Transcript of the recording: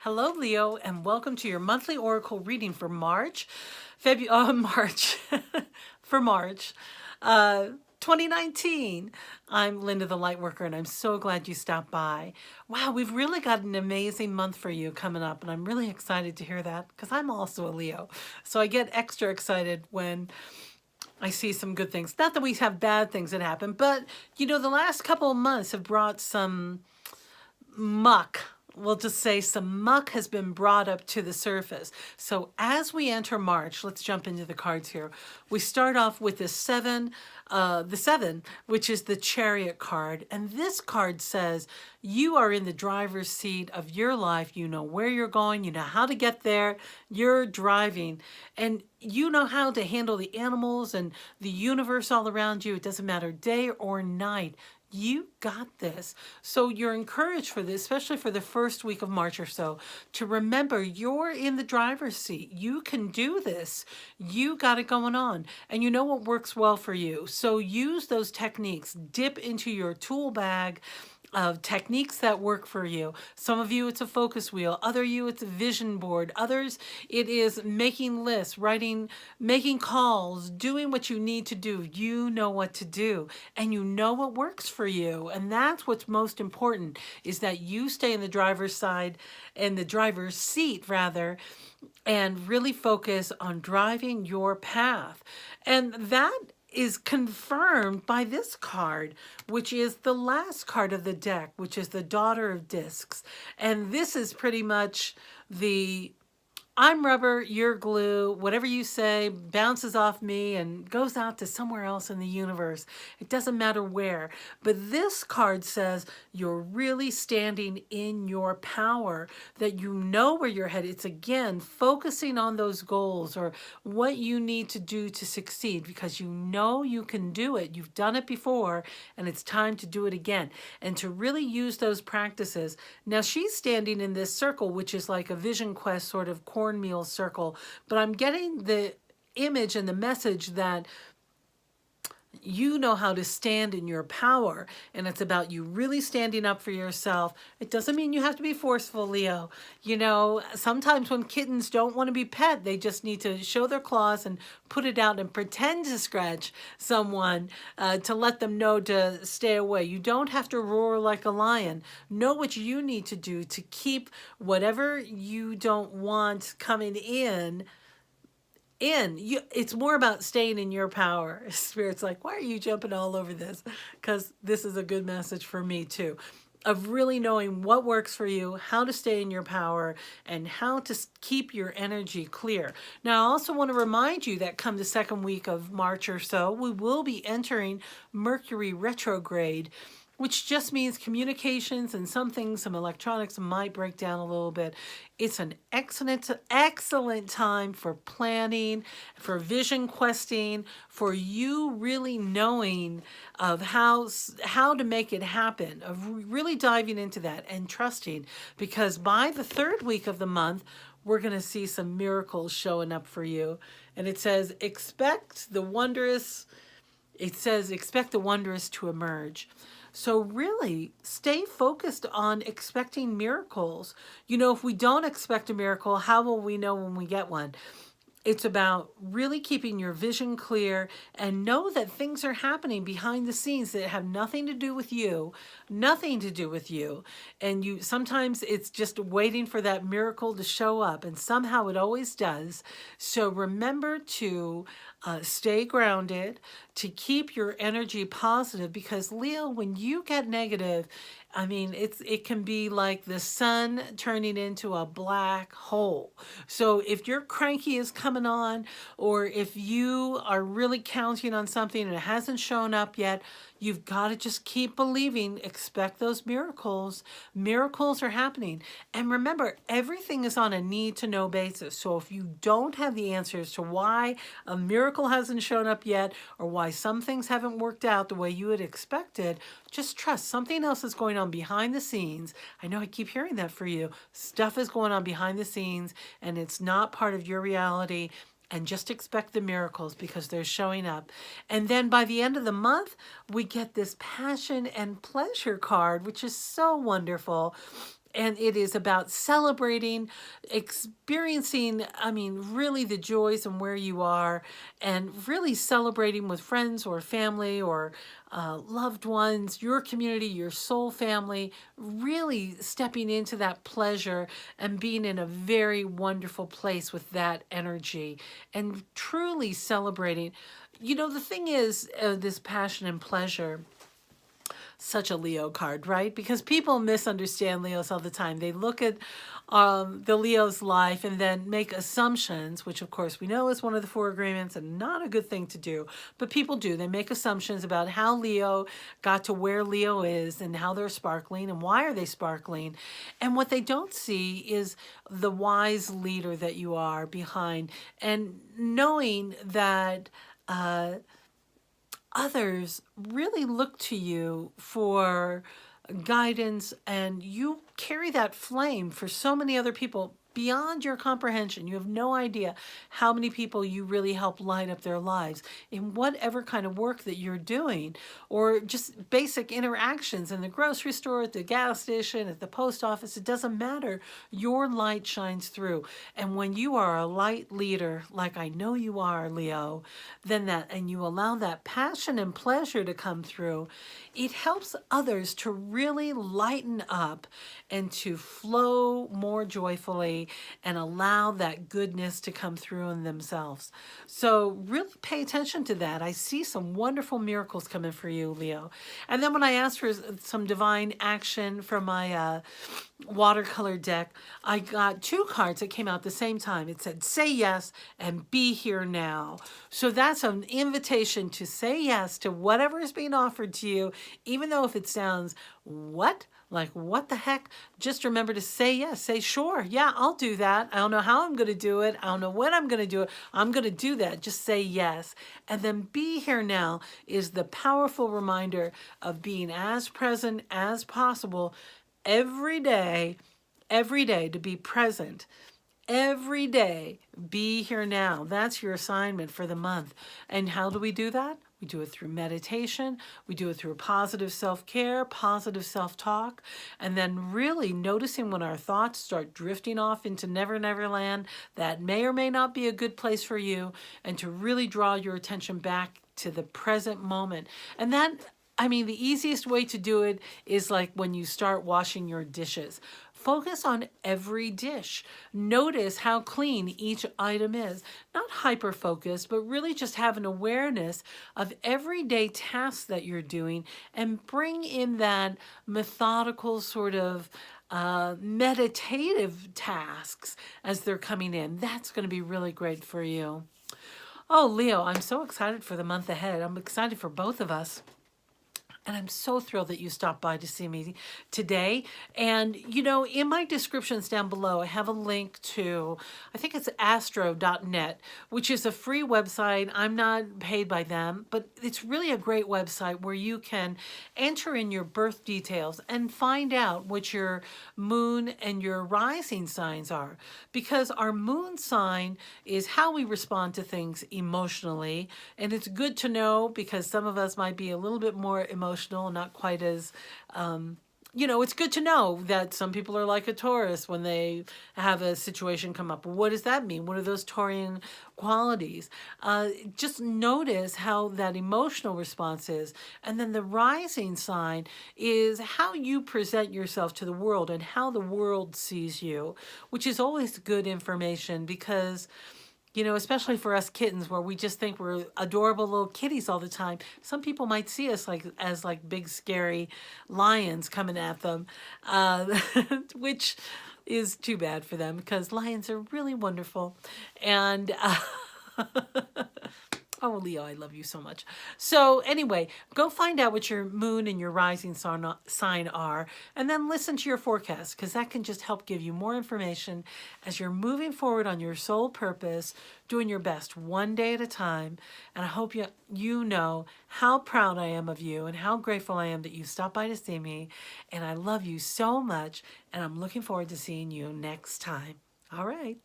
Hello, Leo, and welcome to your monthly oracle reading for March, for March, 2019. I'm Linda, the Lightworker, and I'm so glad you stopped by. Wow, we've really got an amazing month for you coming up, and I'm really excited to hear that because I'm also a Leo. So I get extra excited when I see some good things. Not that we have bad things that happen, but the last couple of months have brought some muck. We'll just say some muck has been brought up to the surface. So as we enter March, let's jump into the cards here. We start off with the seven, which is the Chariot card. And this card says you are in the driver's seat of your life. You know where you're going. You know how to get there. You're driving. And you know how to handle the animals and the universe all around you. It doesn't matter day or night. You got this. So you're encouraged for this, especially for the first week of March or so, to remember you're in the driver's seat. You can do this. You got it going on. And you know what works well for you. So use those techniques. Dip into your tool bag of techniques that work for you. Some of you, it's a focus wheel. Other you, it's a vision board. Others, it is making lists, writing, making calls, doing what you need to do. You know what to do, and you know what works for you. And that's what's most important, is that you stay in the driver's side, in the driver's seat, rather, and really focus on driving your path. And that is confirmed by this card, which is the last card of the deck, which is the Daughter of Discs. And this is pretty much the I'm rubber, you're glue, whatever you say bounces off me and goes out to somewhere else in the universe. It doesn't matter where. But this card says you're really standing in your power, that you know where you're headed. It's again focusing on those goals or what you need to do to succeed, because you know you can do it. You've done it before, and it's time to do it again. And to really use those practices. Now she's standing in this circle, which is like a vision quest sort of cornmeal circle, but I'm getting the image and the message that you know how to stand in your power, and it's about you really standing up for yourself. It doesn't mean you have to be forceful, Leo. Sometimes when kittens don't want to be pet, they just need to show their claws and put it out and pretend to scratch someone to let them know to stay away. You don't have to roar like a lion. Know what you need to do to keep whatever you don't want coming in. It's more about staying in your power. Spirit's like, why are you jumping all over this? Because this is a good message for me too, of really knowing what works for you, how to stay in your power, and how to keep your energy clear. Now, I also want to remind you that come the second week of March or so, we will be entering Mercury retrograde, which just means communications and some electronics might break down a little bit. It's an excellent time for planning, for vision questing, for you really knowing of how to make it happen, of really diving into that and trusting, because by the third week of the month, we're going to see some miracles showing up for you. And it says, expect the wondrous to emerge. So really stay focused on expecting miracles. If we don't expect a miracle, how will we know when we get one? It's about really keeping your vision clear and know that things are happening behind the scenes that have nothing to do with you, And sometimes it's just waiting for that miracle to show up, and somehow it always does. So remember to stay grounded, to keep your energy positive, because Leo, when you get negative, it can be like the sun turning into a black hole. So if your cranky is coming on, or if you are really counting on something and it hasn't shown up yet, you've got to just keep believing, expect those miracles. Miracles are happening. And remember, everything is on a need-to-know basis. So if you don't have the answers to why a miracle hasn't shown up yet, or why some things haven't worked out the way you had expected, just trust something else is going on behind the scenes. I know I keep hearing that for you. Stuff is going on behind the scenes, and it's not part of your reality. And just expect the miracles, because they're showing up. And then by the end of the month, we get this passion and pleasure card, which is so wonderful. And it is about celebrating, experiencing, I mean, really the joys and where you are, and really celebrating with friends or family or loved ones, your community, your soul family, really stepping into that pleasure and being in a very wonderful place with that energy and truly celebrating. You know, the thing is, this passion and pleasure, such a Leo card, right? Because people misunderstand Leos all the time. They look at the Leo's life and then make assumptions, which of course we know is one of the four agreements and not a good thing to do. But people do. They make assumptions about how Leo got to where Leo is and how they're sparkling and why are they sparkling. And what they don't see is the wise leader that you are behind, and knowing that others really look to you for guidance, and you carry that flame for so many other people beyond your comprehension. You have no idea how many people you really help light up their lives in whatever kind of work that you're doing, or just basic interactions in the grocery store, at the gas station, at the post office. It doesn't matter. Your light shines through. And when you are a light leader, like I know you are, Leo, then and you allow that passion and pleasure to come through, it helps others to really lighten up and to flow more joyfully and allow that goodness to come through in themselves. So really pay attention to that. I see some wonderful miracles coming for you, Leo. And then when I asked for some divine action from my watercolor deck, I got two cards that came out at the same time. It said, say yes and be here now. So that's an invitation to say yes to whatever is being offered to you, even though if it sounds, what? Like, what the heck? Just remember to say yes. Say, sure, yeah, I'll do that. I don't know how I'm going to do it. I don't know when I'm going to do it. I'm going to do that. Just say yes. And then be here now is the powerful reminder of being as present as possible every day, to be present. Every day, be here now. That's your assignment for the month. And how do we do that? We do it through meditation. We do it through positive self-care, positive self-talk, and then really noticing when our thoughts start drifting off into Never Never Land, that may or may not be a good place for you, and to really draw your attention back to the present moment. And that, I mean, the easiest way to do it is like when you start washing your dishes. Focus on every dish. Notice how clean each item is. Not hyper-focused, but really just have an awareness of everyday tasks that you're doing, and bring in that methodical sort of meditative tasks as they're coming in. That's going to be really great for you. Oh, Leo, I'm so excited for the month ahead. I'm excited for both of us. And I'm so thrilled that you stopped by to see me today. And, you know, in my descriptions down below, I have a link to, I think it's astro.net, which is a free website. I'm not paid by them, but it's really a great website where you can enter in your birth details and find out what your moon and your rising signs are. Because our moon sign is how we respond to things emotionally. And it's good to know because some of us might be a little bit more emotional, not quite as, you know, it's good to know that some people are like a Taurus when they have a situation come up. What does that mean? What are those Taurian qualities? Just notice how that emotional response is. And then the rising sign is how you present yourself to the world and how the world sees you, which is always good information because, you know, especially for us kittens where we just think we're adorable little kitties all the time. Some people might see us as big scary lions coming at them, which is too bad for them because lions are really wonderful. And oh, Leo, I love you so much. So anyway, go find out what your moon and your rising sign are, and then listen to your forecast, because that can just help give you more information as you're moving forward on your soul purpose, doing your best one day at a time. And I hope you know how proud I am of you and how grateful I am that you stopped by to see me. And I love you so much, and I'm looking forward to seeing you next time. All right.